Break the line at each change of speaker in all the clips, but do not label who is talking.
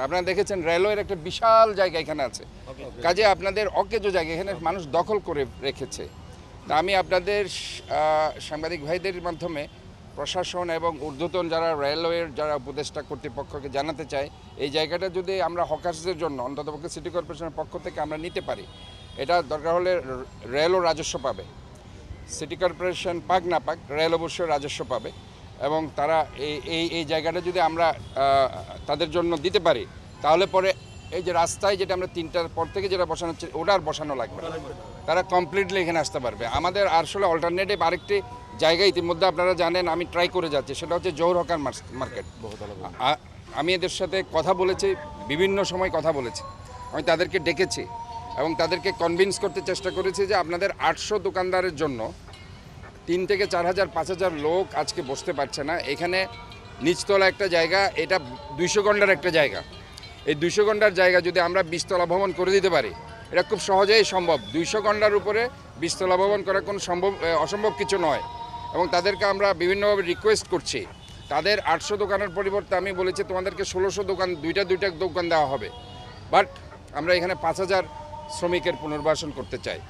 আপনারা দেখেছেন রেলওয়ের একটা বিশাল জায়গা এখানে আছে, কাজে আপনাদের অকেজো জায়গা এখানে মানুষ দখল করে রেখেছে। তা আমি আপনাদের সাংবাদিক ভাইদের মাধ্যমে প্রশাসন এবং ঊর্ধ্বতন যারা রেলওয়ের যারা উপদেষ্টা কর্তৃপক্ষকে জানাতে চাই, এই জায়গাটা যদি আমরা হকার্সদের জন্য অন্ততপক্ষে সিটি কর্পোরেশনের পক্ষ থেকে আমরা নিতে পারি, এটা দরকার হলে রেলও রাজস্ব পাবে। সিটি কর্পোরেশন পাক না পাক, রেল অবশ্যই রাজস্ব পাবে এবং তারা এই জায়গাটা যদি আমরা তাদের জন্য দিতে পারি, তাহলে পরে এই যে রাস্তায় যেটা আমরা 3টার পর থেকে যেটা বসানো হচ্ছে ওটা আর বসানো লাগবে না, তারা কমপ্লিটলি এখানে আসতে পারবে। আমাদের আসলে অল্টারনেটিভ আরেকটি জায়গা ইতিমধ্যে আপনারা জানেন, আমি ট্রাই করে যাচ্ছি, সেটা হচ্ছে জহুর হকার মার্কেট। আমি এদের সাথে কথা বলেছি, বিভিন্ন সময় কথা বলেছি, আমি তাদেরকে ডেকেছি এবং তাদেরকে কনভিন্স করতে চেষ্টা করেছি যে আপনাদের 800 দোকানদারের জন্য 3 থেকে 4,000 5,000 লোক আজকে বসতে পারছে না। এখানে নিচতলা একটা জায়গা, এটা 200 গন্ডার একটা জায়গা। এই 200 গন্ডার জায়গা যদি আমরা 20 তলা ভবন করে দিতে পারি, এটা খুব সহজেই সম্ভব। 200 গন্ডার উপরে 20 তলা ভবন করা কোনো অসম্ভব কিছু নয় এবং তাদেরকে আমরা বিভিন্নভাবে রিকোয়েস্ট করছি। তাদের 800 দোকানের পরিবর্তে আমি বলেছি তোমাদেরকে 1600 দোকান, দুইটা দোকান দেওয়া হবে, বাট আমরা এখানে 5,000 শ্রমিকের পুনর্বাসন করতে চাই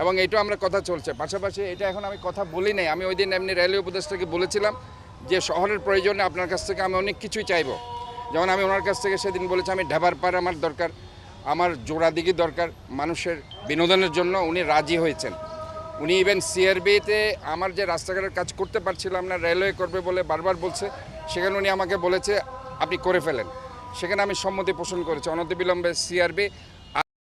এবং এইটা আমরা কথা চলছে। পাশাপাশি এটা এখন আমি কথা বলি নাই, আমি ওই দিন এমনি রেলওয়ে উপদেষ্টাকে বলেছিলাম যে শহরের প্রয়োজনে আপনার কাছ থেকে আমি অনেক কিছুই চাইব। যেমন আমি ওনার কাছ থেকে সেদিন বলেছি আমি ঢাবার পার আমার দরকার, আমার জোড়াদিঘি দরকার মানুষের বিনোদনের জন্য, উনি রাজি হয়েছেন। উনি ইভেন সিআরবিতে আমার যে রাস্তাঘাটের কাজ করতে পারছিলাম না, রেলওয়ে করবে বলে বারবার বলছে, সেখানে উনি আমাকে বলেছে আপনি করে ফেলেন। সেখানে আমি সম্মতি পোষণ করেছি, অনতিবিলম্বে সিআরবি